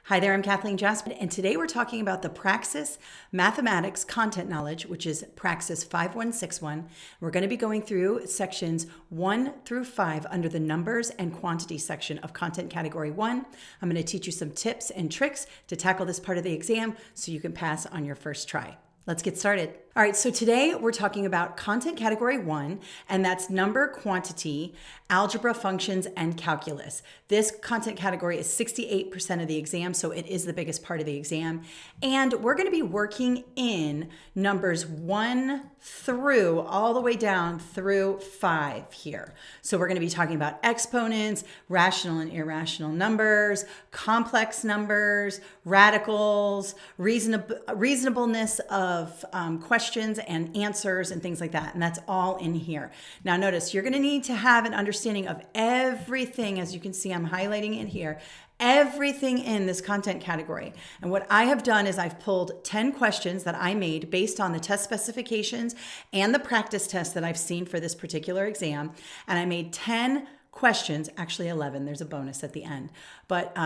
Hi there, I'm Kathleen Jasper, and today we're talking about the Praxis Mathematics Content Knowledge, which is Praxis 5161. We're going to be going through sections 1 through 5 under the Numbers and Quantity section of Content Category 1. I'm going to teach you some tips and tricks to tackle this part of the exam so you can pass on your first try. Let's get started. All right, so today we're talking about Content Category 1, and that's number, quantity, algebra, functions, and calculus. This content category is 68% of the exam, so it is the biggest part of the exam. And we're going to be working in numbers 1 through all the way down through 5 here. So we're going to be talking about exponents, rational and irrational numbers, complex numbers, radicals, reasonableness of questions and answers and things like that. And that's all in here. Now notice you're going to need to have an understanding of everything. As you can see, I'm highlighting it here. Everything in this content category. And what I have done is I've pulled 10 questions that I made based on the test specifications and the practice test that I've seen for this particular exam. And I made 10 questions, actually 11, there's a bonus at the end, but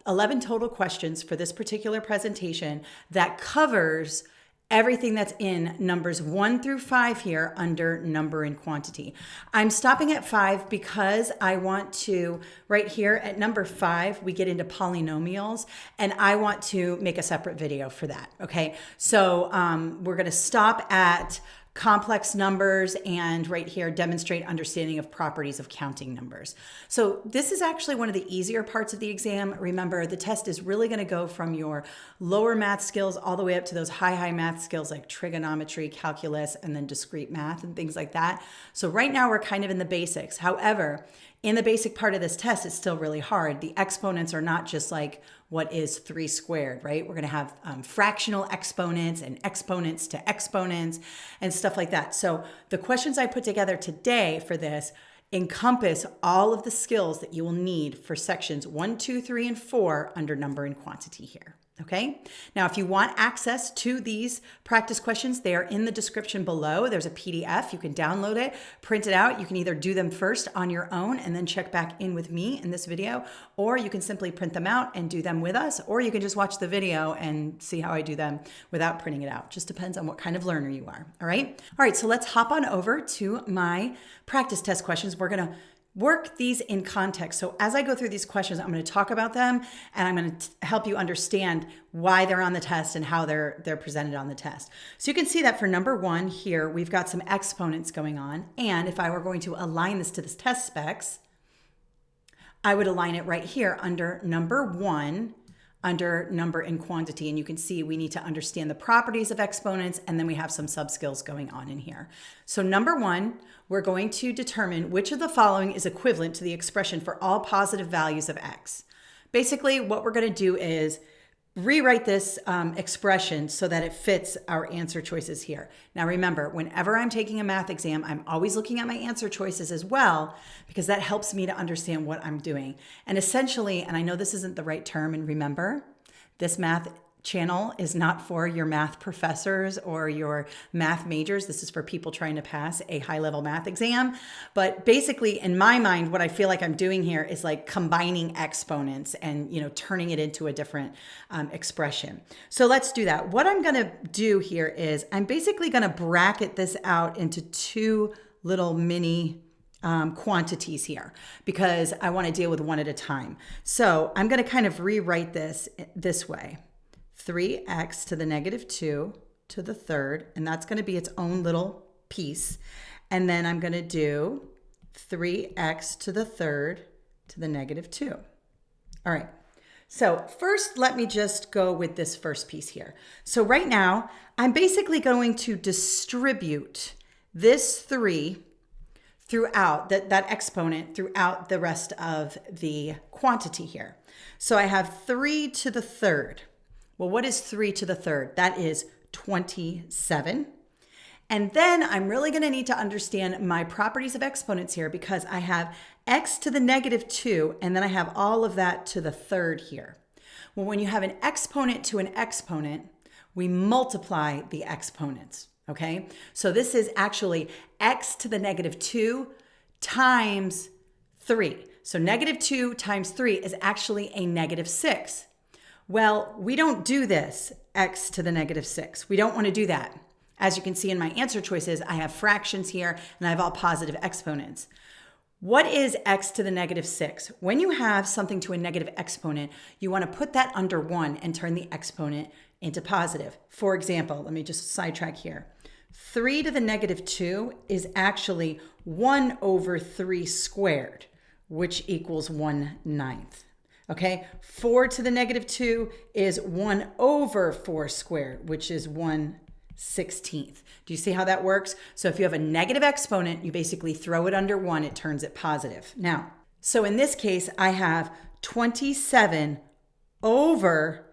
11 total questions for this particular presentation that covers everything that's in numbers 1 through 5 here under number and quantity. I'm stopping at 5 because I want to, right here at number 5, we get into polynomials, and I want to make a separate video for that, okay? So we're gonna stop at complex numbers and right here demonstrate understanding of properties of counting numbers. So this is actually one of the easier parts of the exam. Remember, the test is really going to go from your lower math skills all the way up to those high math skills like trigonometry, calculus, and then discrete math and things like that. So right now we're kind of in the basics. However, in the basic part of this test, it's still really hard. The exponents are not just like what is 3 squared, right? We're going to have fractional exponents and exponents to exponents and stuff like that. So the questions I put together today for this encompass all of the skills that you will need for sections 1, 2, 3, and 4 under number and quantity here. Okay. Now, if you want access to these practice questions, they are in the description below. There's a PDF. You can download it, print it out. You can either do them first on your own and then check back in with me in this video, or you can simply print them out and do them with us, or you can just watch the video and see how I do them without printing it out. Just depends on what kind of learner you are. All right. All right. So let's hop on over to my practice test questions. We're going to work these in context. So as I go through these questions, I'm going to talk about them and I'm going to help you understand why they're on the test and how they're presented on the test. So you can see that for number 1 here, we've got some exponents going on. And if I were going to align this to the test specs, I would align it right here under number 1, under number and quantity. And you can see we need to understand the properties of exponents, and then we have some sub-skills going on in here. So number 1, we're going to determine which of the following is equivalent to the expression for all positive values of x. Basically, what we're going to do is rewrite this expression so that it fits our answer choices here. Now remember, whenever I'm taking a math exam, I'm always looking at my answer choices as well, because that helps me to understand what I'm doing. And essentially, and I know this isn't the right term, and remember, this math channel is not for your math professors or your math majors. This is for people trying to pass a high-level math exam. But basically, in my mind, what I feel like I'm doing here is like combining exponents and, turning it into a different expression. So let's do that. What I'm going to do here is I'm basically going to bracket this out into 2 little mini quantities here because I want to deal with one at a time. So I'm going to kind of rewrite this way. 3x to the negative 2 to the third, and that's going to be its own little piece. And then I'm going to do 3x to the third to the negative 2. All right. So first, let me just go with this first piece here. So right now, I'm basically going to distribute this 3 throughout that exponent throughout the rest of the quantity here. So I have 3 to the third. Well, what is 3 to the third? That is 27. And then I'm really going to need to understand my properties of exponents here because I have x to the negative 2, and then I have all of that to the third here. Well, when you have an exponent to an exponent, we multiply the exponents, okay? So this is actually x to the negative 2 times 3. So negative 2 times 3 is actually a negative 6. Well, we don't do this, x to the negative 6. We don't want to do that. As you can see in my answer choices, I have fractions here and I have all positive exponents. What is x to the negative 6? When you have something to a negative exponent, you want to put that under 1 and turn the exponent into positive. For example, let me just sidetrack here. 3 to the negative 2 is actually 1 over 3 squared, which equals 1/9. Okay, 4 to the negative 2 is 1 over 4 squared, which is 1/16. Do you see how that works? So if you have a negative exponent, you basically throw it under 1, it turns it positive. Now, so in this case, I have 27 over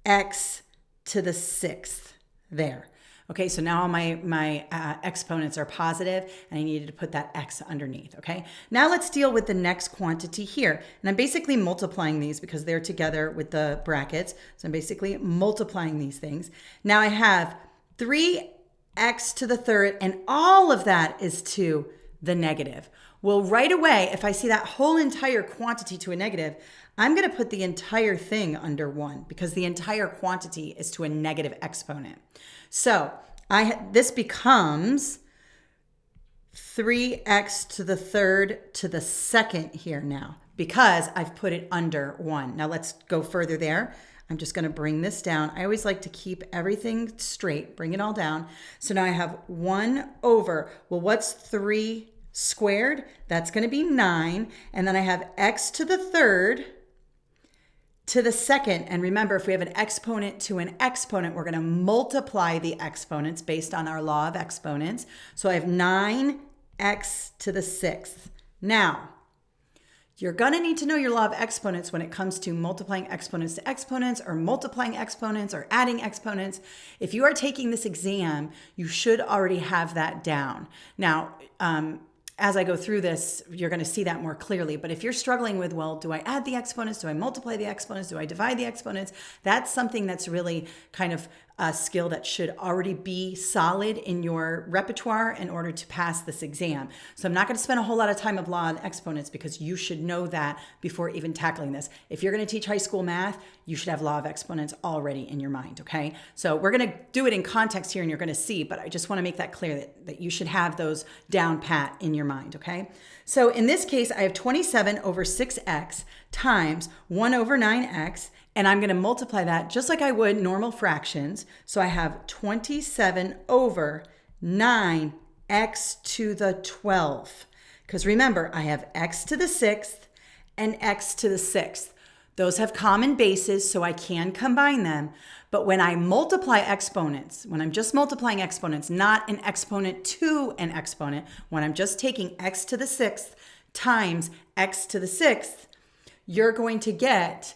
x to the 6th there. Okay, so now my exponents are positive, and I needed to put that x underneath, okay? Now let's deal with the next quantity here. And I'm basically multiplying these because they're together with the brackets. So I'm basically multiplying these things. Now I have 3x to the 3rd, and all of that is to the negative. Well, right away, if I see that whole entire quantity to a negative, I'm going to put the entire thing under 1 because the entire quantity is to a negative exponent. So this becomes 3x to the 3rd to the 2nd here now because I've put it under 1. Now let's go further there. I'm just going to bring this down. I always like to keep everything straight, bring it all down. So now I have 1 over, well, what's 3 squared? That's going to be 9. And then I have x to the 3rd to the 2nd. And remember, if we have an exponent to an exponent, we're going to multiply the exponents based on our law of exponents. So I have 9x to the 6th. Now, you're going to need to know your law of exponents when it comes to multiplying exponents to exponents or multiplying exponents or adding exponents. If you are taking this exam, you should already have that down. Now, as I go through this, you're going to see that more clearly. But if you're struggling with, well, do I add the exponents? Do I multiply the exponents? Do I divide the exponents? That's something that's really kind of a skill that should already be solid in your repertoire in order to pass this exam. So I'm not going to spend a whole lot of time of law and exponents because you should know that before even tackling this. If you're going to teach high school math, you should have law of exponents already in your mind, okay? So we're going to do it in context here and you're going to see, but I just want to make that clear that you should have those down pat in your mind, okay? So in this case, I have 27 over 6x times 1 over 9x, and I'm going to multiply that just like I would normal fractions. So I have 27 over 9x to the 12th. Because remember, I have x to the 6th and x to the 6th. Those have common bases, so I can combine them. But when I multiply exponents, when I'm just multiplying exponents, not an exponent to an exponent, when I'm just taking x to the 6th times x to the 6th, you're going to get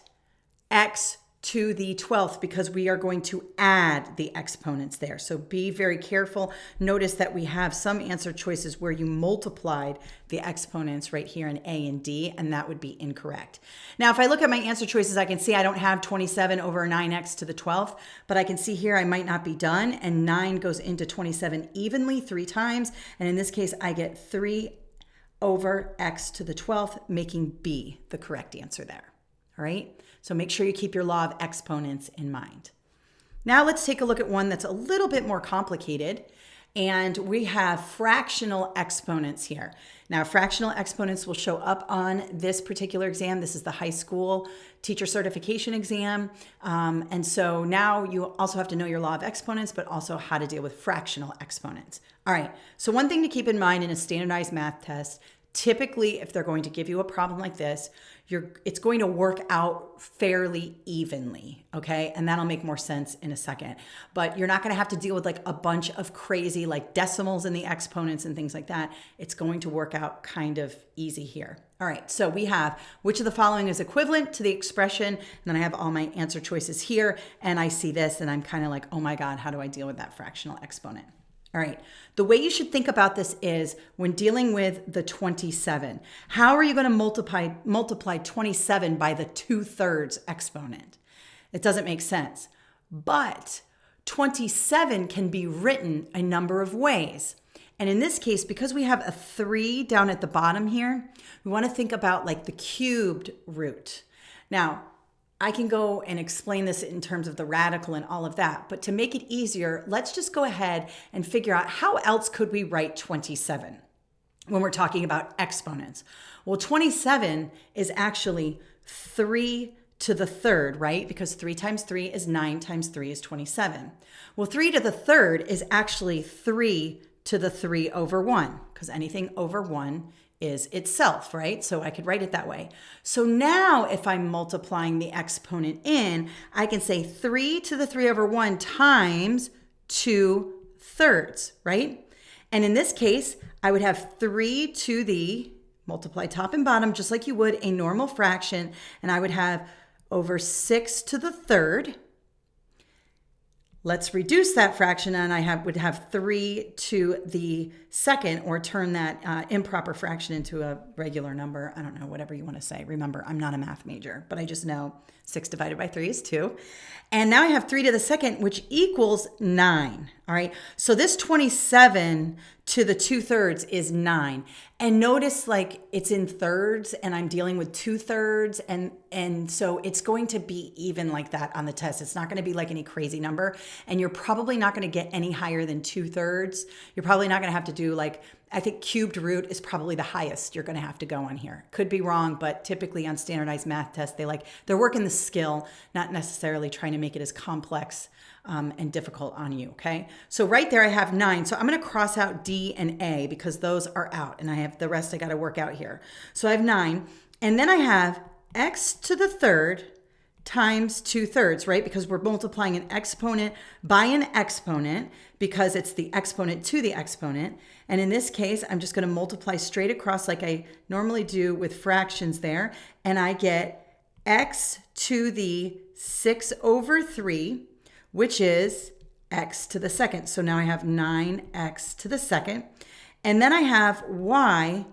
x to the 12th because we are going to add the exponents there. So be very careful. Notice that we have some answer choices where you multiplied the exponents right here in A and D, and that would be incorrect. Now, if I look at my answer choices, I can see I don't have 27 over 9x to the 12th, but I can see here I might not be done, and 9 goes into 27 evenly 3 times, and in this case, I get 3 over x to the 12th, making B the correct answer there. All right? So make sure you keep your law of exponents in mind. Now let's take a look at one that's a little bit more complicated. And we have fractional exponents here. Now, fractional exponents will show up on this particular exam. This is the high school teacher certification exam. And so now you also have to know your law of exponents, but also how to deal with fractional exponents. All right, so one thing to keep in mind in a standardized math test, typically if they're going to give you a problem like this, it's going to work out fairly evenly, okay? And that'll make more sense in a second. But you're not going to have to deal with like a bunch of crazy like decimals in the exponents and things like that. It's going to work out kind of easy here. All right, so we have which of the following is equivalent to the expression, and then I have all my answer choices here, and I see this and I'm kind of like, oh my God, how do I deal with that fractional exponent? All right, the way you should think about this is when dealing with the 27, how are you going to multiply 27 by the 2/3 exponent? It doesn't make sense. But 27 can be written a number of ways. And in this case, because we have a 3 down at the bottom here, we want to think about like the cubed root. Now, I can go and explain this in terms of the radical and all of that. But to make it easier, let's just go ahead and figure out how else could we write 27 when we're talking about exponents. Well, 27 is actually 3 to the third, right? Because 3 times 3 is 9 times 3 is 27. Well, 3 to the third is actually 3 to the 3 over 1, because anything over 1 is itself, right? So I could write it that way. So now if I'm multiplying the exponent in, I can say 3 to the 3 over 1 times 2 thirds, right? And in this case, I would have 3 to the, multiply top and bottom, just like you would a normal fraction, and I would have over 6 to the third. Let's reduce that fraction, and I would have 3 to the second, or turn that improper fraction into a regular number. I don't know, whatever you want to say. Remember, I'm not a math major, but I just know 6 divided by 3 is 2. And now I have 3 to the second, which equals 9. All right, so this 27 to the 2 thirds is 9. And notice like it's in thirds and I'm dealing with 2 thirds. And so it's going to be even like that on the test. It's not going to be like any crazy number. And you're probably not going to get any higher than 2 thirds. You're probably not going to have to do like, I think cubed root is probably the highest you're going to have to go on here. Could be wrong, but typically on standardized math tests, they're working the skill, not necessarily trying to make it as complex and difficult on you, okay? So right there I have 9. So I'm going to cross out D and A because those are out, and I have the rest I got to work out here. So I have 9, and then I have x to the third times 2 thirds, right? Because we're multiplying an exponent by an exponent because it's the exponent to the exponent. And in this case, I'm just going to multiply straight across like I normally do with fractions there. And I get x to the 6 over 3, which is x to the second. So now I have 9x to the second. And then I have y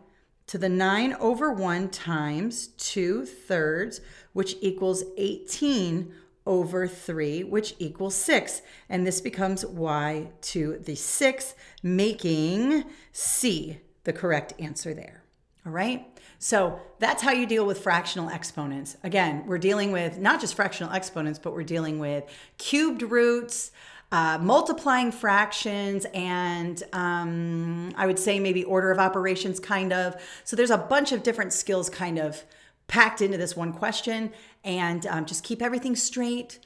to the 9 over 1 times 2 thirds, which equals 18 over 3, which equals 6. And this becomes y to the 6, making C the correct answer there. All right? So that's how you deal with fractional exponents. Again, we're dealing with not just fractional exponents, but we're dealing with cubed roots, multiplying fractions, and I would say maybe order of operations kind of. So there's a bunch of different skills kind of packed into this one question, and just keep everything straight.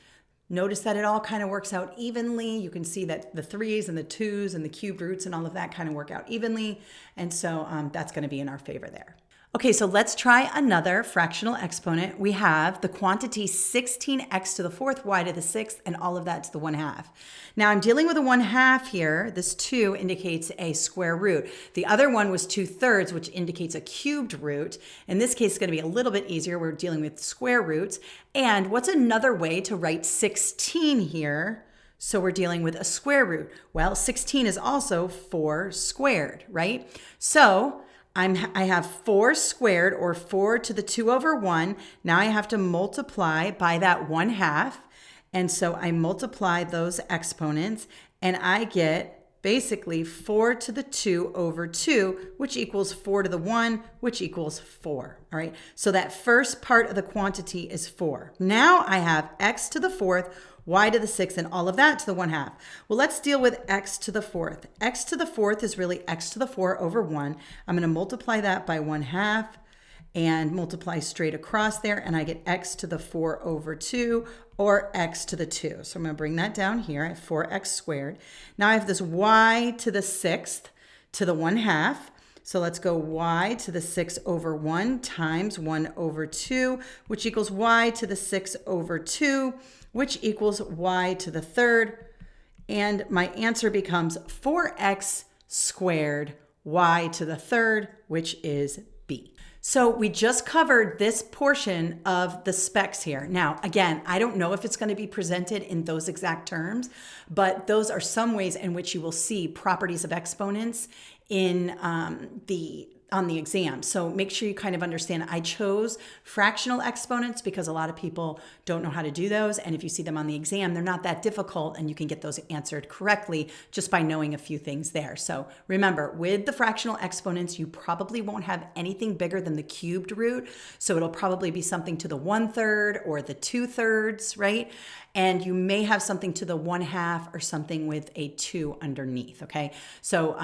Notice that it all kind of works out evenly. You can see that the 3's and the 2's and the cubed roots and all of that kind of work out evenly. And so that's going to be in our favor there. Okay, so let's try another fractional exponent. We have the quantity 16x to the 4th, y to the 6th, and all of that to the 1/2. Now I'm dealing with a 1/2 here. This 2 indicates a square root. The other one was 2 thirds, which indicates a cubed root. In this case, it's going to be a little bit easier. We're dealing with square roots. And what's another way to write 16 here? So we're dealing with a square root. Well, 16 is also 4 squared, right? So I have 4 squared, or 4 to the 2 over 1. Now I have to multiply by that 1/2. And so I multiply those exponents, and I get basically 4 to the 2 over 2, which equals 4 to the 1, which equals 4. All right, so that first part of the quantity is 4. Now I have x to the 4th, y to the 6th, and all of that to the 1/2. Well, let's deal with x to the 4th. X to the 4th is really x to the 4 over 1. I'm going to multiply that by 1/2 and multiply straight across there, and I get x to the 4 over 2, or x to the 2. So I'm going to bring that down here. I have 4x squared. Now I have this y to the 6th to the 1/2. So let's go y to the 6 over 1 times 1 over 2, which equals y to the 6 over 2, which equals y to the 3rd. And my answer becomes 4x squared y to the 3rd, which is B. So we just covered this portion of the specs here. Now, again, I don't know if it's going to be presented in those exact terms, but those are some ways in which you will see properties of exponents in the on the exam. So make sure you kind of understand. I chose fractional exponents because a lot of people don't know how to do those. And if you see them on the exam, they're not that difficult and you can get those answered correctly just by knowing a few things there. So remember, with the fractional exponents, you probably won't have anything bigger than the cubed root. So it'll probably be something to the 1/3 or the 2/3, right? And you may have something to the 1/2 or something with a 2 underneath, okay? So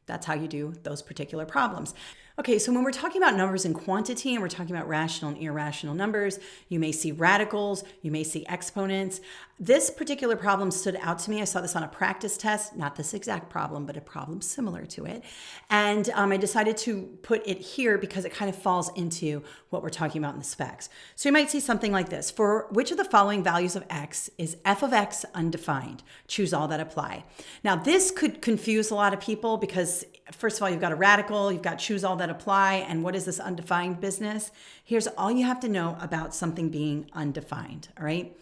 that's how you do those particular problems. Okay, so when we're talking about numbers in quantity and we're talking about rational and irrational numbers, you may see radicals, you may see exponents. This particular problem stood out to me. I saw this on a practice test, not this exact problem, but a problem similar to it. And I decided to put it here because it kind of falls into what we're talking about in the specs. So you might see something like this. For which of the following values of x is f of x undefined? Choose all that apply. Now this could confuse a lot of people because first of all, you've got a radical, you've got choose all that apply, and what is this undefined business? Here's all you have to know about something being undefined, all right?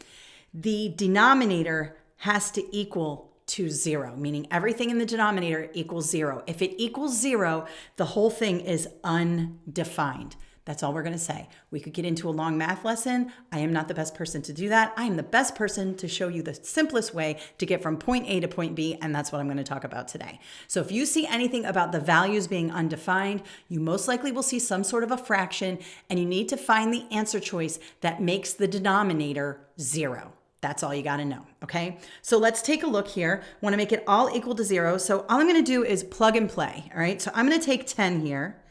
The denominator has to equal to 0, meaning everything in the denominator equals 0. If it equals 0, the whole thing is undefined. That's all we're going to say. We could get into a long math lesson. I am not the best person to do that. I am the best person to show you the simplest way to get from point A to point B, and that's what I'm going to talk about today. So if you see anything about the values being undefined, you most likely will see some sort of a fraction, and you need to find the answer choice that makes the denominator 0. That's all you got to know, okay? So let's take a look here. I want to make it all equal to 0. So all I'm going to do is plug and play, all right? So I'm going to take 10 here.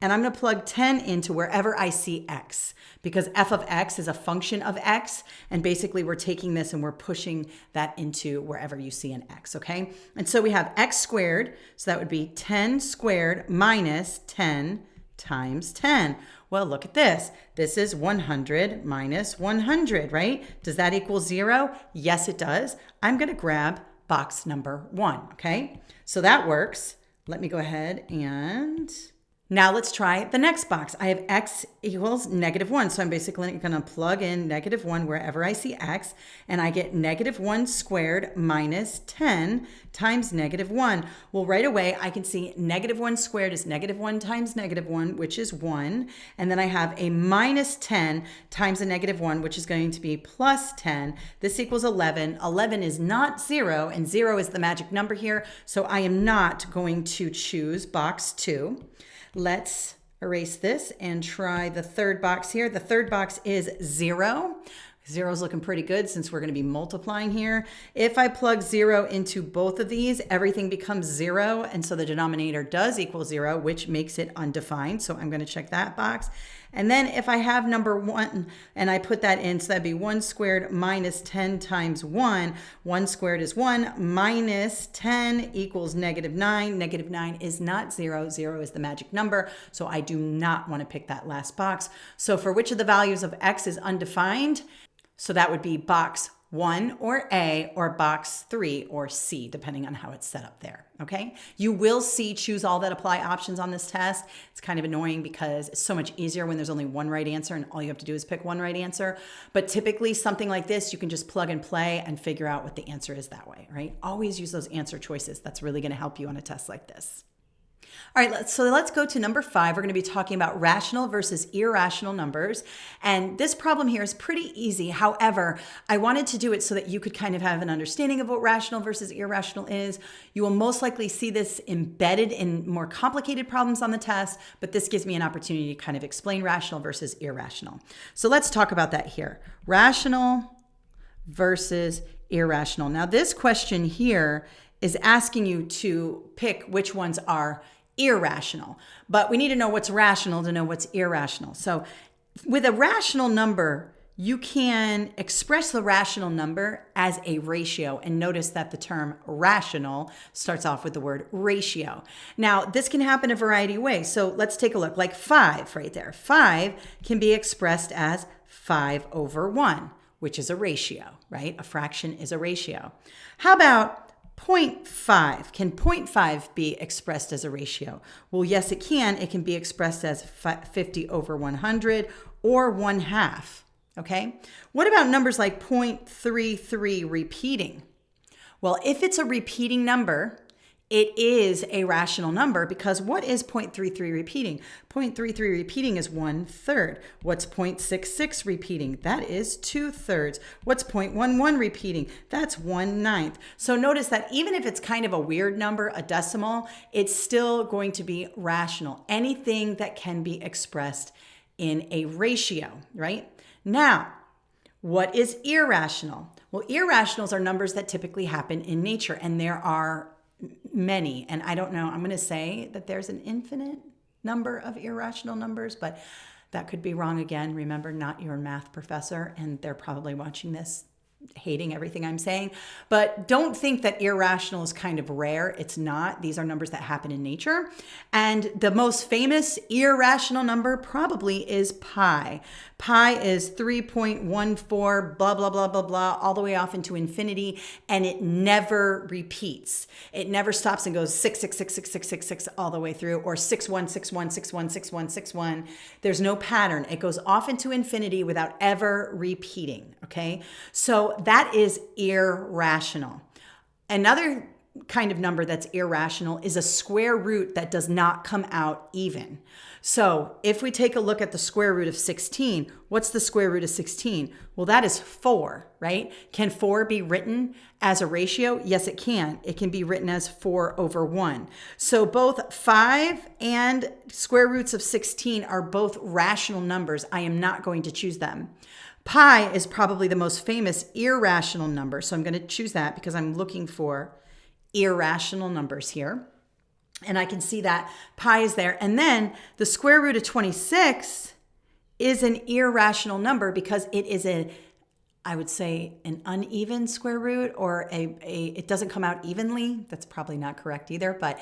And I'm going to plug 10 into wherever I see x, because f of x is a function of x. And basically, we're taking this and we're pushing that into wherever you see an x, okay? And so we have x squared. So that would be 10 squared minus 10 times 10. Well, look at this. This is 100 minus 100, right? Does that equal 0? Yes, it does. I'm going to grab box number 1, okay? So that works. Let me go ahead and... Now let's try the next box. I have x equals -1. So I'm basically going to plug in -1 wherever I see x. And I get -1 squared minus 10 times -1. Well, right away, I can see -1 squared is -1 times -1, which is 1. And then I have a minus 10 times a -1, which is going to be plus 10. This equals 11. 11 is not 0, and 0 is the magic number here. So I am not going to choose box 2. Let's erase this and try the third box here. The third box is 0. 0 is looking pretty good since we're going to be multiplying here. If I plug 0 into both of these, everything becomes 0. And so the denominator does equal 0, which makes it undefined. So I'm going to check that box. And then if I have number 1 and I put that in, so that'd be 1 squared minus 10 times 1. 1 squared is 1 minus 10 equals -9. -9 is not 0. 0 is the magic number. So I do not want to pick that last box. So for which of the values of x is undefined? So that would be box 1 or A, or box 3 or C, depending on how it's set up there, okay? You will see choose all that apply options on this test. It's kind of annoying because it's so much easier when there's only one right answer and all you have to do is pick one right answer. But typically something like this, you can just plug and play and figure out what the answer is that way, right? Always use those answer choices. That's really going to help you on a test like this. All right, so let's go to number 5. We're going to be talking about rational versus irrational numbers. And this problem here is pretty easy. However, I wanted to do it so that you could kind of have an understanding of what rational versus irrational is. You will most likely see this embedded in more complicated problems on the test, but this gives me an opportunity to kind of explain rational versus irrational. So let's talk about that here. Rational versus irrational. Now, this question here is asking you to pick which ones are irrational, but we need to know what's rational to know what's irrational. So with a rational number, you can express the rational number as a ratio, and notice that the term rational starts off with the word ratio. Now, this can happen a variety of ways. So let's take a look, like 5 right there. 5 can be expressed as 5/1, which is a ratio, right? A fraction is a ratio. How about 0.5. Can 0.5 be expressed as a ratio? Well, yes, it can. It can be expressed as 50/100 or 1/2. Okay. What about numbers like 0.33 repeating? Well, if it's a repeating number, it is a rational number, because what is 0.33 repeating? 0.33 repeating is 1/3. What's 0.66 repeating? That is 2/3. What's 0.11 repeating? That's 1/9. So notice that even if it's kind of a weird number, a decimal, it's still going to be rational. Anything that can be expressed in a ratio, right? Now, what is irrational? Well, irrationals are numbers that typically happen in nature, and there are many. And I don't know, I'm going to say that there's an infinite number of irrational numbers, but that could be wrong again. Remember, not your math professor, and they're probably watching this hating everything I'm saying. But don't think that irrational is kind of rare. It's not. These are numbers that happen in nature. And the most famous irrational number probably is pi. Pi is 3.14, blah, blah, blah, blah, blah, all the way off into infinity, and it never repeats. It never stops and goes 6666666 all the way through, or 6161616161. There's no pattern. It goes off into infinity without ever repeating, okay? So that is irrational. Another kind of number that's irrational is a square root that does not come out even. So if we take a look at the square root of 16, what's the square root of 16? Well, that is 4, right? Can 4 be written as a ratio? Yes, it can. It can be written as 4/1. So both 5 and square roots of 16 are both rational numbers. I am not going to choose them. Pi is probably the most famous irrational number. So I'm going to choose that because I'm looking for irrational numbers here. And I can see that pi is there. And then the square root of 26 is an irrational number because it is I would say an uneven square root, or it doesn't come out evenly. That's probably not correct either, but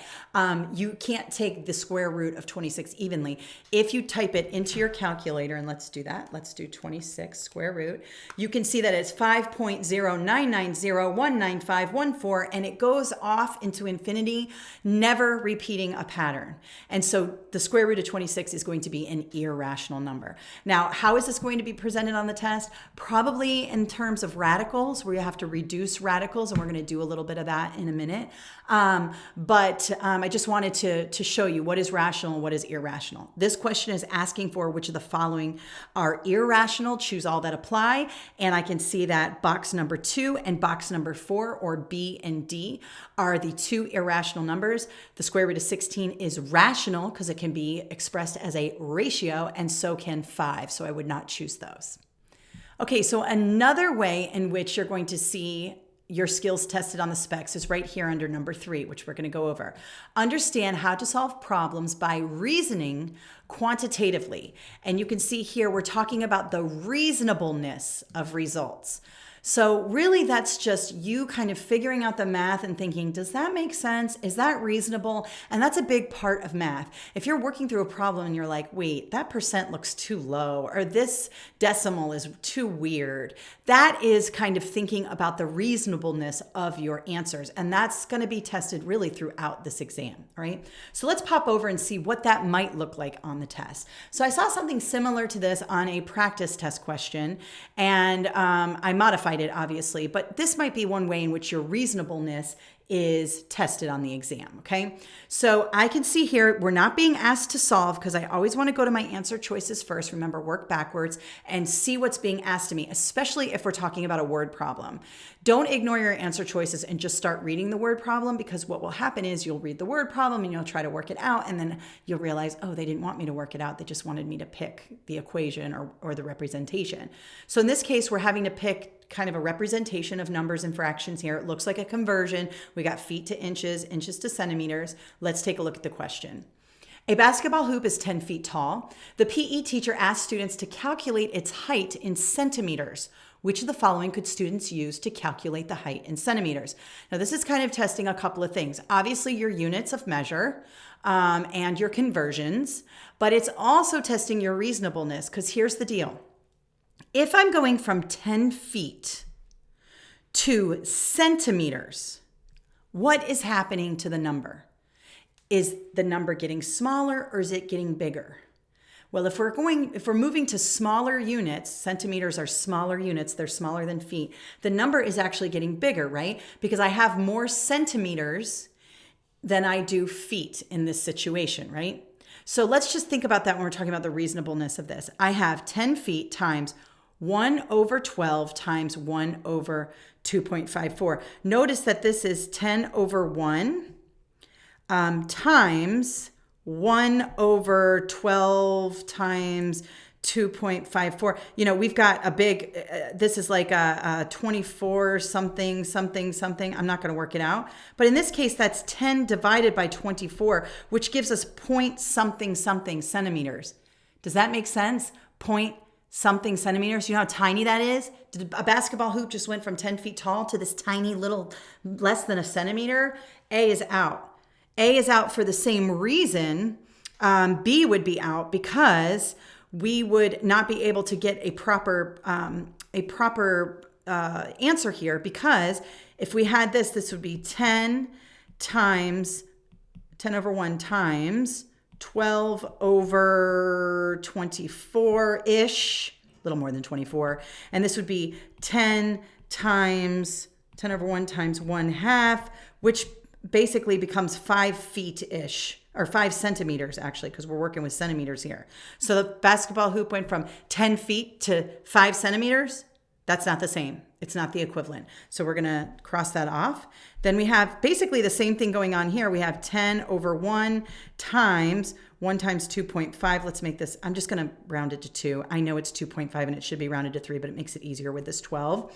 you can't take the square root of 26 evenly. If you type it into your calculator, and let's do that. Let's do 26 square root. You can see that it's 5.0990195114, and it goes off into infinity, never repeating a pattern. And so the square root of 26 is going to be an irrational number. Now, how is this going to be presented on the test? Probably in terms of radicals, where you have to reduce radicals, and we're going to do a little bit of that in a minute. But I just wanted to show you what is rational and what is irrational. This question is asking for which of the following are irrational. Choose all that apply. And I can see that box number 2 and box number 4, or B and D, are the 2 irrational numbers. The square root of 16 is rational because it can be expressed as a ratio, and so can 5. So I would not choose those. Okay, so another way in which you're going to see your skills tested on the specs is right here under number 3, which we're going to go over. Understand how to solve problems by reasoning quantitatively. And you can see here we're talking about the reasonableness of results. So really that's just you kind of figuring out the math and thinking, does that make sense? Is that reasonable? And that's a big part of math. If you're working through a problem and you're like, wait, that percent looks too low, or this decimal is too weird, that is kind of thinking about the reasonableness of your answers. And that's going to be tested really throughout this exam, all right? So let's pop over and see what that might look like on the test. So I saw something similar to this on a practice test question, and I modified it obviously, but this might be one way in which your reasonableness is tested on the exam, okay? So I can see here, we're not being asked to solve because I always want to go to my answer choices first. Remember, work backwards and see what's being asked of me, especially if we're talking about a word problem. Don't ignore your answer choices and just start reading the word problem, because what will happen is you'll read the word problem and you'll try to work it out, and then you'll realize, oh, they didn't want me to work it out. They just wanted me to pick the equation or the representation. So in this case, we're having to pick kind of a representation of numbers and fractions here. It looks like a conversion. We got feet to inches, inches to centimeters. Let's take a look at the question. A basketball hoop is 10 feet tall. The PE teacher asked students to calculate its height in centimeters. Which of the following could students use to calculate the height in centimeters? Now, this is kind of testing a couple of things. Obviously, your units of measure and your conversions, but it's also testing your reasonableness, because here's the deal. If I'm going from 10 feet to centimeters, what is happening to the number? Is the number getting smaller or is it getting bigger? Well, if we're moving to smaller units, centimeters are smaller units, they're smaller than feet, the number is actually getting bigger, right? Because I have more centimeters than I do feet in this situation, right? So let's just think about that when we're talking about the reasonableness of this. I have 10 feet times 1 over 12 times 1 over 2.54. Notice that this is 10 over 1 times 1 over 12 times 2.54. You know, we've got a big, this is like a 24 something, something, something. I'm not going to work it out. But in this case, that's 10 divided by 24, which gives us point something, something centimeters. Does that make sense? Point something centimeters. You know how tiny that is? A basketball hoop just went from 10 feet tall to this tiny little, less than a centimeter. A is out. A is out for the same reason B would be out, because we would not be able to get a proper answer here, because if we had this, this would be 10 times 10 over 1 times 12 over 24-ish, a little more than 24. And this would be 10 times 10 over 1 times 1/2, which basically becomes 5 feet-ish. Or 5 centimeters, actually, because we're working with centimeters here. So the basketball hoop went from 10 feet to 5 centimeters. That's not the same. It's not the equivalent. So we're going to cross that off. Then we have basically the same thing going on here. We have 10 over 1 times 1 times 2.5. Let's make this, I'm just going to round it to 2. I know it's 2.5 and it should be rounded to 3, but it makes it easier with this 12.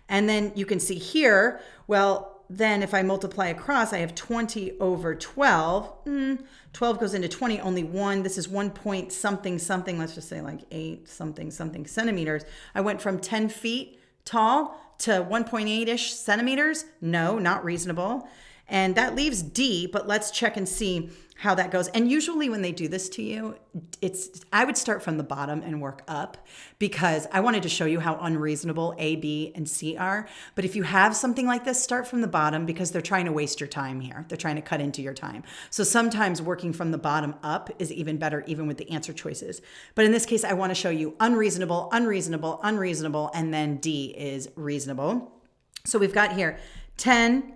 And then you can see here, well, then if I multiply across, I have 20 over 12. 12 goes into 20, only 1. This is 1 point something, something. Let's just say like 8 something, something centimeters. I went from 10 feet tall to 1.8-ish centimeters. No, not reasonable. And that leaves D, but let's check and see how that goes. And usually when they do this to you, I would start from the bottom and work up, because I wanted to show you how unreasonable A, B, and C are. But if you have something like this, start from the bottom, because they're trying to waste your time here. They're trying to cut into your time. So sometimes working from the bottom up is even better, even with the answer choices. But in this case, I want to show you unreasonable, unreasonable, unreasonable, and then D is reasonable. So we've got here 10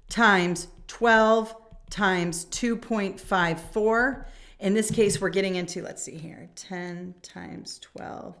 times 12 times 2.54. In this case, we're getting into, let's see here, 10 times 12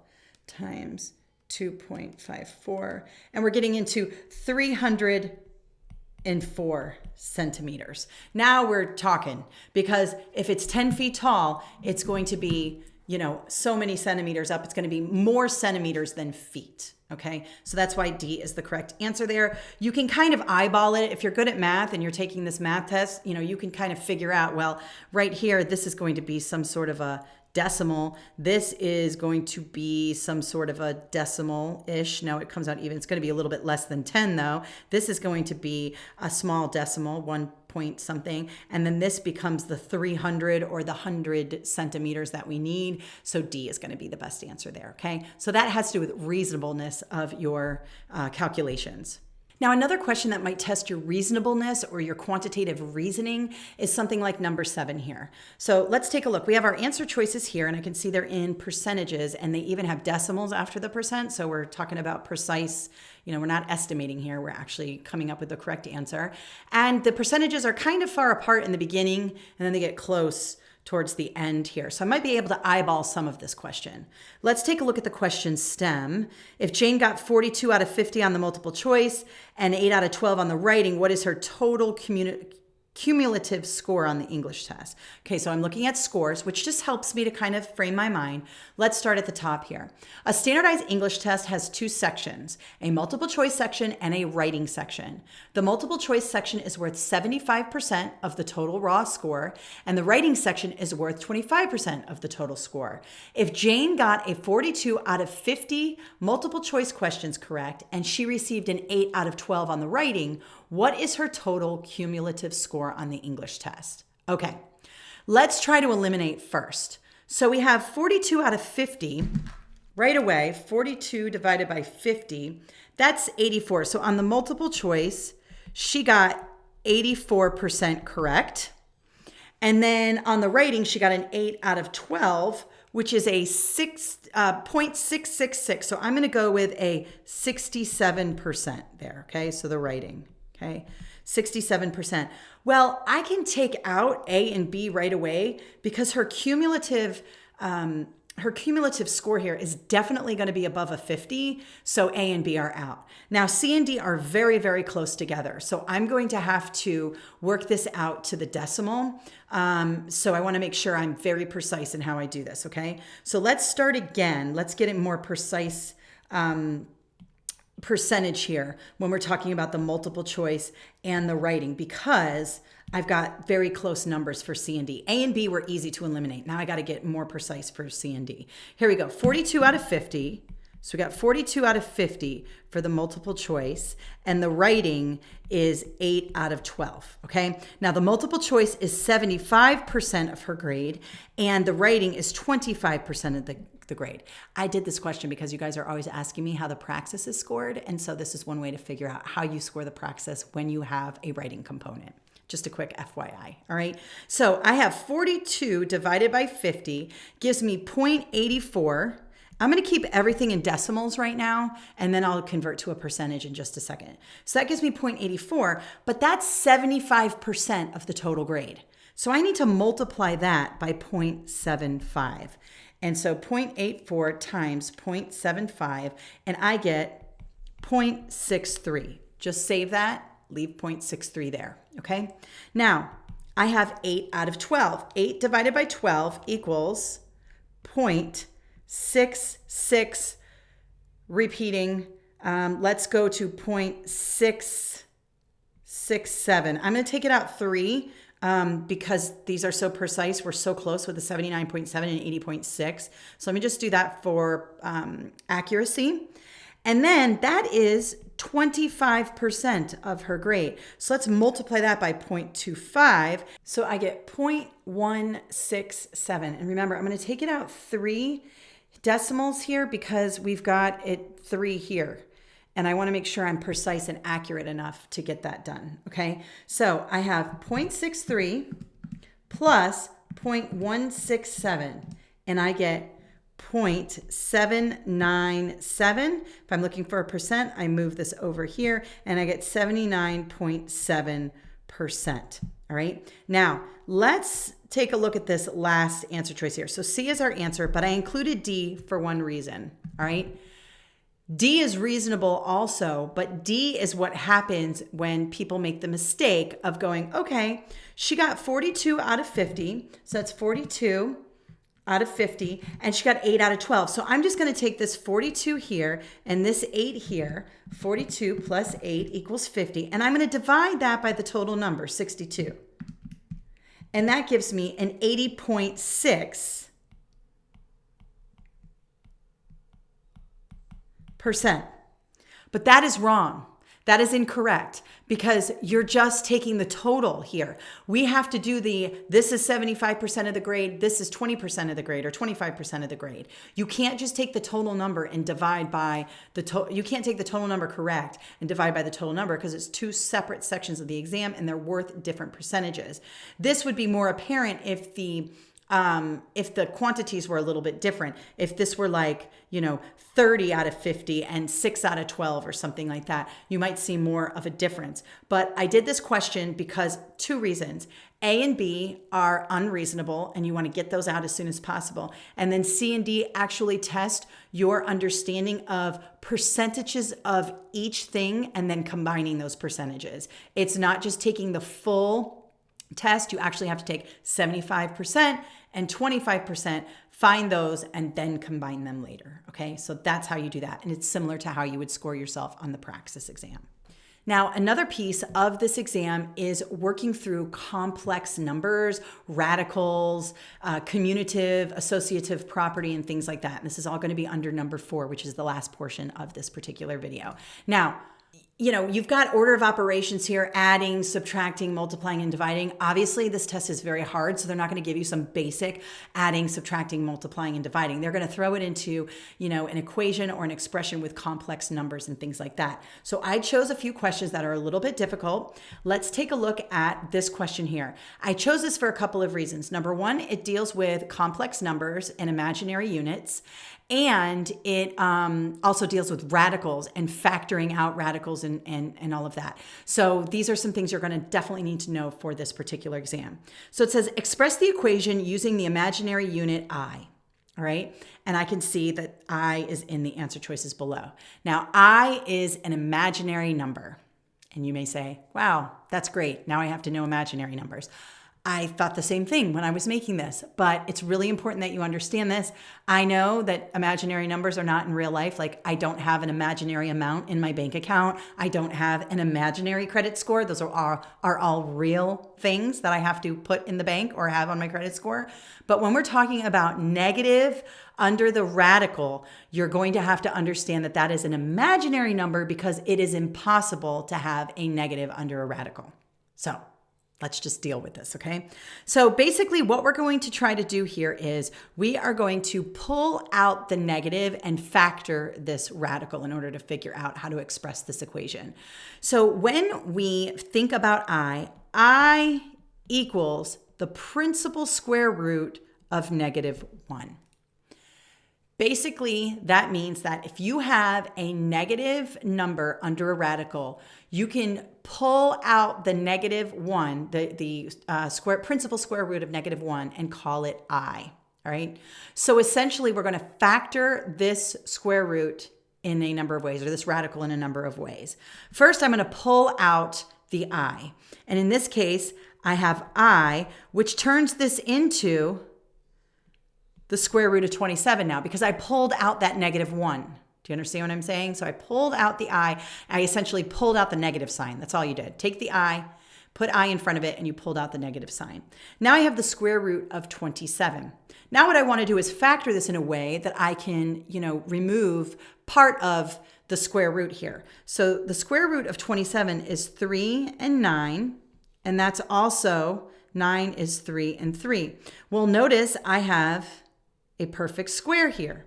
times 2.54. And we're getting into 304 centimeters. Now we're talking, because if it's 10 feet tall, it's going to be, you know, so many centimeters up. It's going to be more centimeters than feet. Okay, so that's why D is the correct answer there. You can kind of eyeball it. If you're good at math and you're taking this math test, you know, you can kind of figure out, well, right here, this is going to be some sort of a decimal. This is going to be some sort of a decimal-ish. No, it comes out even. It's going to be a little bit less than 10, though. This is going to be a small decimal, 1 point something. And then this becomes the 300 or the 100 centimeters that we need. So D is going to be the best answer there, okay? So that has to do with reasonableness of your calculations. Now, another question that might test your reasonableness or your quantitative reasoning is something like number 7 here. So let's take a look. We have our answer choices here, and I can see they're in percentages, and they even have decimals after the percent. So we're talking about precise, you know, we're not estimating here. We're actually coming up with the correct answer. And the percentages are kind of far apart in the beginning, and then they get close towards the end here. So I might be able to eyeball some of this question. Let's take a look at the question stem. If Jane got 42 out of 50 on the multiple choice and 8 out of 12 on the writing, what is her total cumulative score on the English test? Okay, so I'm looking at scores, which just helps me to kind of frame my mind. Let's start at the top here. A standardized English test has 2 sections, a multiple choice section and a writing section. The multiple choice section is worth 75% of the total raw score, and the writing section is worth 25% of the total score. If Jane got a 42 out of 50 multiple choice questions correct, and she received an 8 out of 12 on the writing, what is her total cumulative score on the English test? Okay, let's try to eliminate first. So we have 42 out of 50 right away. 42 divided by 50, that's 84. So on the multiple choice, she got 84% correct. And then on the writing, she got an 8 out of 12, which is a 0.666. So I'm going to go with a 67% there. Okay, so the writing. Okay, 67%. Well, I can take out A and B right away because her cumulative score here is definitely going to be above a 50. So A and B are out. Now C and D are very, very close together. So I'm going to have to work this out to the decimal. So I want to make sure I'm very precise in how I do this. Okay. So let's start again. Let's get it more precise percentage here when we're talking about the multiple choice and the writing, because I've got very close numbers for C and D. A and B were easy to eliminate. Now I got to get more precise for C and D. Here we go. 42 out of 50. So we got 42 out of 50 for the multiple choice, and the writing is 8 out of 12. Okay. Now the multiple choice is 75% of her grade, and the writing is 25% of the grade. I did this question because you guys are always asking me how the Praxis is scored. And so this is one way to figure out how you score the Praxis when you have a writing component. Just a quick FYI. All right. So I have 42 divided by 50 gives me 0.84. I'm going to keep everything in decimals right now, and then I'll convert to a percentage in just a second. So that gives me 0.84, but that's 75% of the total grade. So I need to multiply that by 0.75. And so 0.84 times 0.75, and I get 0.63. Just save that, leave 0.63 there, okay? Now, I have 8 out of 12. 8 divided by 12 equals 0.66, repeating. Let's go to 0.667. I'm going to take it out 3. Because these are so precise. We're so close with the 79.7 and 80.6. So let me just do that for accuracy. And then that is 25% of her grade. So let's multiply that by 0.25. So I get 0.167. And remember, I'm going to take it out 3 decimals here because we've got it 3 here. And I want to make sure I'm precise and accurate enough to get that done. Okay. So I have 0.63 plus 0.167, and I get 0.797. If I'm looking for a percent, I move this over here and I get 79.7%. All right. Now let's take a look at this last answer choice here. So C is our answer, but I included D for one reason. All right. D is reasonable also, but D is what happens when people make the mistake of going, okay, she got 42 out of 50. So that's 42 out of 50, and she got 8 out of 12. So I'm just going to take this 42 here and this 8 here. 42 plus 8 equals 50. And I'm going to divide that by the total number, 62. And that gives me an 80.6%. But that is wrong. That is incorrect because you're just taking the total here. We have to do this is 75% of the grade, this is 20% of the grade or 25% of the grade. You can't just take the total number and divide by you can't take the total number correct and divide by the total number because it's 2 separate sections of the exam and they're worth different percentages. This would be more apparent if the quantities were a little bit different. If this were like, 30 out of 50 and 6 out of 12 or something like that, you might see more of a difference. But I did this question because 2 reasons. A and B are unreasonable and you want to get those out as soon as possible. And then C and D actually test your understanding of percentages of each thing and then combining those percentages. It's not just taking the full test. You actually have to take 75% and 25%, find those, and then combine them later. Okay, so that's how you do that. And it's similar to how you would score yourself on the Praxis exam. Now, another piece of this exam is working through complex numbers, radicals, commutative, associative property, and things like that. And this is all going to be under number 4, which is the last portion of this particular video. Now, you've got order of operations here, adding, subtracting, multiplying, and dividing. Obviously, this test is very hard, so they're not going to give you some basic adding, subtracting, multiplying, and dividing. They're going to throw it into, an equation or an expression with complex numbers and things like that. So I chose a few questions that are a little bit difficult. Let's take a look at this question here. I chose this for a couple of reasons. Number 1, it deals with complex numbers and imaginary units. And it also deals with radicals and factoring out radicals and all of that. So these are some things you're going to definitely need to know for this particular exam. So it says, express the equation using the imaginary unit I. All right. And I can see that I is in the answer choices below. Now, I is an imaginary number. And you may say, wow, that's great. Now I have to know imaginary numbers. I thought the same thing when I was making this, but it's really important that you understand this. I know that imaginary numbers are not in real life. Like, I don't have an imaginary amount in my bank account. I don't have an imaginary credit score. Those are all real things that I have to put in the bank or have on my credit score. But when we're talking about negative under the radical, you're going to have to understand that that is an imaginary number because it is impossible to have a negative under a radical. So let's just deal with this, okay? So basically what we're going to try to do here is we are going to pull out the negative and factor this radical in order to figure out how to express this equation. So when we think about I equals the principal square root of -1. Basically, that means that if you have a negative number under a radical, you can pull out the -1, the principal square root of -1, and call it I. All right. So essentially, we're going to factor this square root in a number of ways, or this radical in a number of ways. First, I'm going to pull out the I. And in this case, I have I, which turns this into the square root of 27 now, because I pulled out that -1. Do you understand what I'm saying? So I pulled out the I. I essentially pulled out the negative sign. That's all you did. Take the I, put I in front of it, and you pulled out the negative sign. Now I have the square root of 27. Now what I want to do is factor this in a way that I can, remove part of the square root here. So the square root of 27 is 3 and 9, and that's also 9 is 3 and 3. Well, notice I have a perfect square here.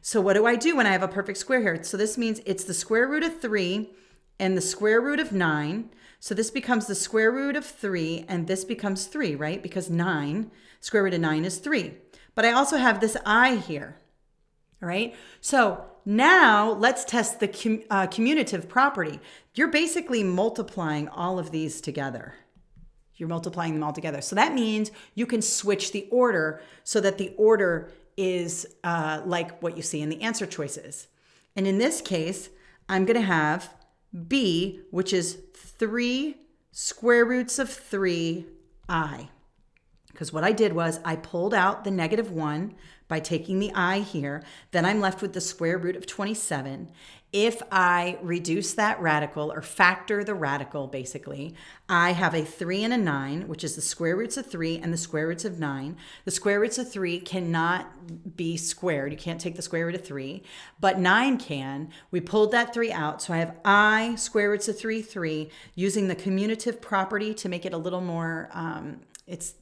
So what do I do when I have a perfect square here? So this means it's the square root of 3 and the square root of 9. So this becomes the square root of 3 and this becomes 3, right? Because 9, square root of 9 is 3. But I also have this I here, all right? So now let's test the commutative property. You're basically multiplying all of these together. You're multiplying them all together. So that means you can switch the order so that the order is like what you see in the answer choices. And in this case, I'm going to have B, which is 3 square roots of 3I. Because what I did was I pulled out the -1 by taking the I here. Then I'm left with the square root of 27. If I reduce that radical or factor the radical, basically, I have a 3 and a 9, which is the square roots of 3 and the square roots of 9. The square roots of 3 cannot be squared. You can't take the square root of 3, but 9 can. We pulled that 3 out. So I have I square roots of 3, using the commutative property to make it a little more,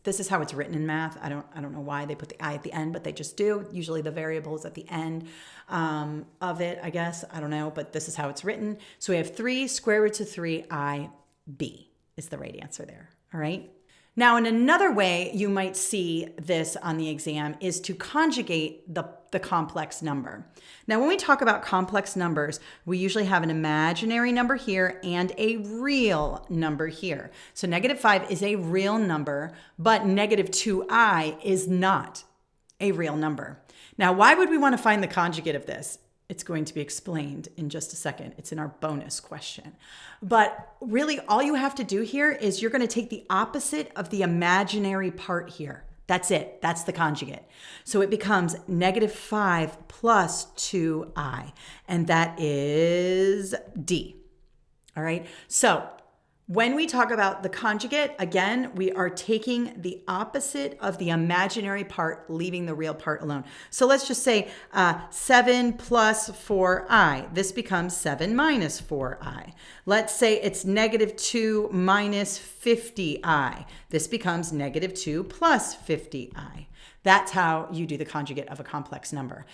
this is how it's written in math. I don't know why they put the I at the end, but they just do. Usually the variable is at the end of it, I guess. I don't know, but this is how it's written. So we have 3 square roots of 3IB is the right answer there. All right. Now, in another way you might see this on the exam is to conjugate the complex number. Now, when we talk about complex numbers, we usually have an imaginary number here and a real number here. So -5 is a real number, but -2i is not a real number. Now, why would we want to find the conjugate of this? It's going to be explained in just a second. It's in our bonus question. But really, all you have to do here is you're going to take the opposite of the imaginary part here. That's it. That's the conjugate. So it becomes -5 plus 2i, and that is D. All right. So when we talk about the conjugate, again, we are taking the opposite of the imaginary part, leaving the real part alone. So let's just say 7 plus 4i. This becomes 7 minus 4i. Let's say it's -2 minus 50i. This becomes -2 plus 50i. That's how you do the conjugate of a complex number.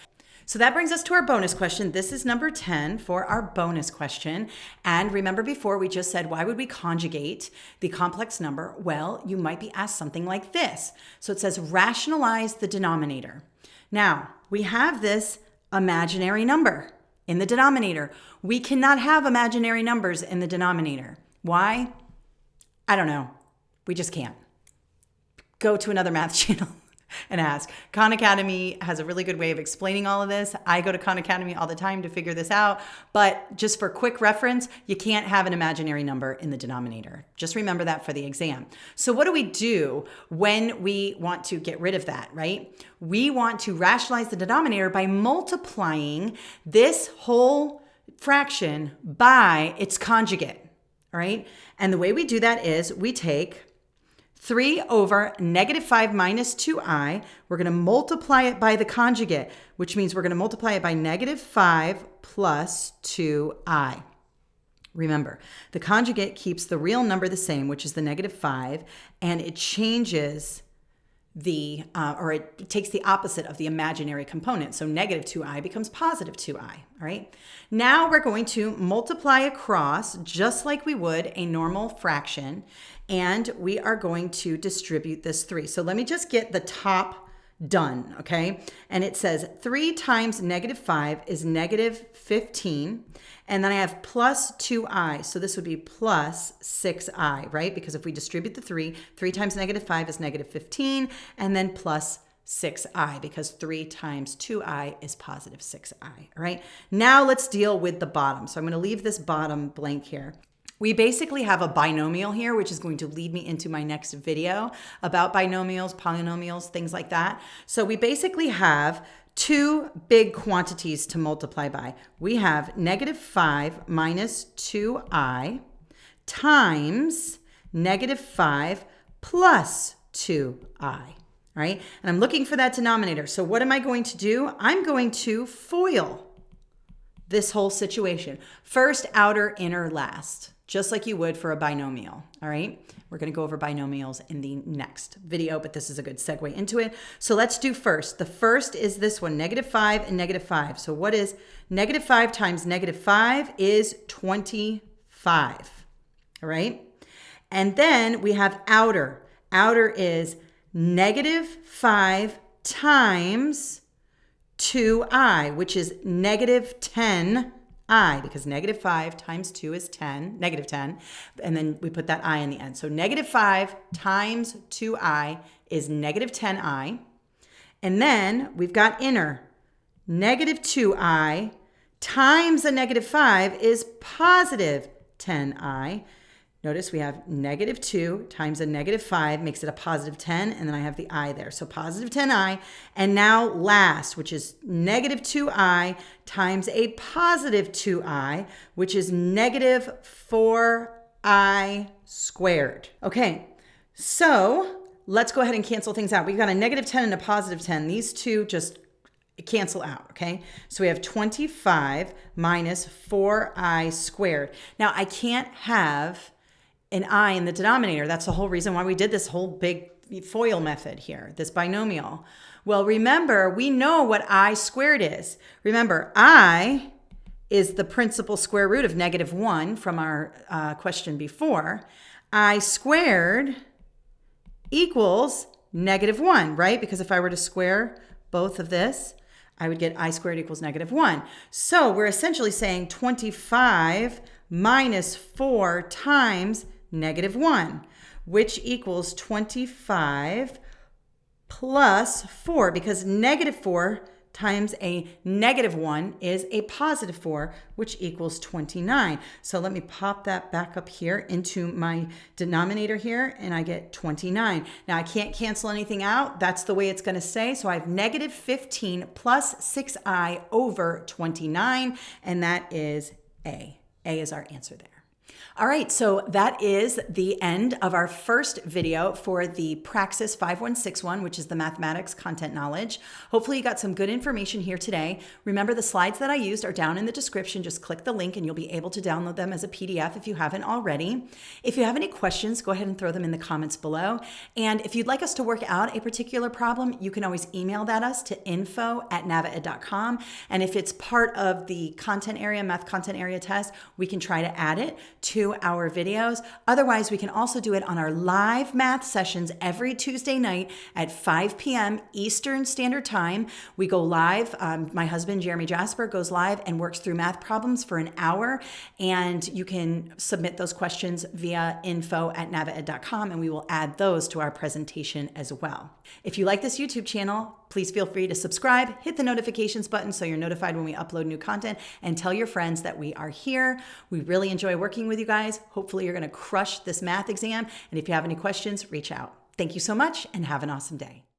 So that brings us to our bonus question. This is number 10 for our bonus question. And remember before we just said, why would we conjugate the complex number? Well, you might be asked something like this. So it says, rationalize the denominator. Now, we have this imaginary number in the denominator. We cannot have imaginary numbers in the denominator. Why? I don't know. We just can't. Go to another math channel and ask. Khan Academy has a really good way of explaining all of this. I go to Khan Academy all the time to figure this out. But just for quick reference, you can't have an imaginary number in the denominator. Just remember that for the exam. So what do we do when we want to get rid of that, right? We want to rationalize the denominator by multiplying this whole fraction by its conjugate, all right? And the way we do that is we take 3 over negative 5 minus 2i. We're going to multiply it by the conjugate, which means we're going to multiply it by negative 5 plus 2i. Remember, the conjugate keeps the real number the same, which is the negative 5, and it changes or it takes the opposite of the imaginary component. So negative 2i becomes positive 2i, all right? Now we're going to multiply across just like we would a normal fraction, and we are going to distribute this 3. So let me just get the top done, okay? And it says 3 times negative 5 is negative 15. And then I have plus 2i. So this would be plus 6i, right? Because if we distribute the 3 times negative 5 is negative 15. And then plus 6i, because 3 times 2i is positive 6i, all right? Now let's deal with the bottom. So I'm going to leave this bottom blank here. We basically have a binomial here, which is going to lead me into my next video about binomials, polynomials, things like that. So we basically have two big quantities to multiply by. We have negative 5 minus 2i times negative 5 plus 2i, right? And I'm looking for that denominator. So what am I going to do? I'm going to FOIL this whole situation. First, outer, inner, last. Just like you would for a binomial, all right? We're going to go over binomials in the next video, but this is a good segue into it. So let's do first. The first is this one, negative 5 and negative 5. So what is negative 5 times negative 5 is 25, all right? And then we have outer. Outer is negative 5 times 2i, which is negative 10i, because negative 5 times 2 is 10, negative 10, and then we put that I in the end. So negative 5 times 2i is negative 10i. And then we've got inner. Negative 2i times a negative 5 is positive 10i. Notice we have negative 2 times a negative 5 makes it a positive 10, and then I have the I there. So positive 10i, and now last, which is negative 2i times a positive 2i, which is negative 4i squared. Okay, so let's go ahead and cancel things out. We've got a negative 10 and a positive 10. These two just cancel out, okay? So we have 25 minus 4i squared. Now, I can't have an I in the denominator. That's the whole reason why we did this whole big FOIL method here, this binomial. Well, remember, we know what I squared is. Remember, I is the principal square root of negative 1 from our question before. I squared equals negative 1, right? Because if I were to square both of this, I would get I squared equals negative 1. So we're essentially saying 25 minus 4 times negative 1, which equals 25 plus 4, because negative 4 times a negative 1 is a positive 4, which equals 29. So let me pop that back up here into my denominator here, and I get 29. Now, I can't cancel anything out. That's the way it's going to stay. So I have negative 15 plus 6i over 29, and that is A. A is our answer there. All right, so that is the end of our first video for the Praxis 5161, which is the mathematics content knowledge. Hopefully you got some good information here today. Remember, the slides that I used are down in the description. Just click the link and you'll be able to download them as a PDF if you haven't already. If you have any questions, go ahead and throw them in the comments below. And if you'd like us to work out a particular problem, you can always email us to info@navaed.com. And if it's part of the content area, math content area test, we can try to add it 2-hour videos. Otherwise, we can also do it on our live math sessions every Tuesday night at 5 p.m. Eastern Standard Time. We go live. My husband, Jeremy Jasper, goes live and works through math problems for an hour. And you can submit those questions via info@navaed.com, and we will add those to our presentation as well. If you like this YouTube channel, please feel free to subscribe, hit the notifications button so you're notified when we upload new content, and tell your friends that we are here. We really enjoy working with you guys. Hopefully you're going to crush this math exam. And if you have any questions, reach out. Thank you so much and have an awesome day.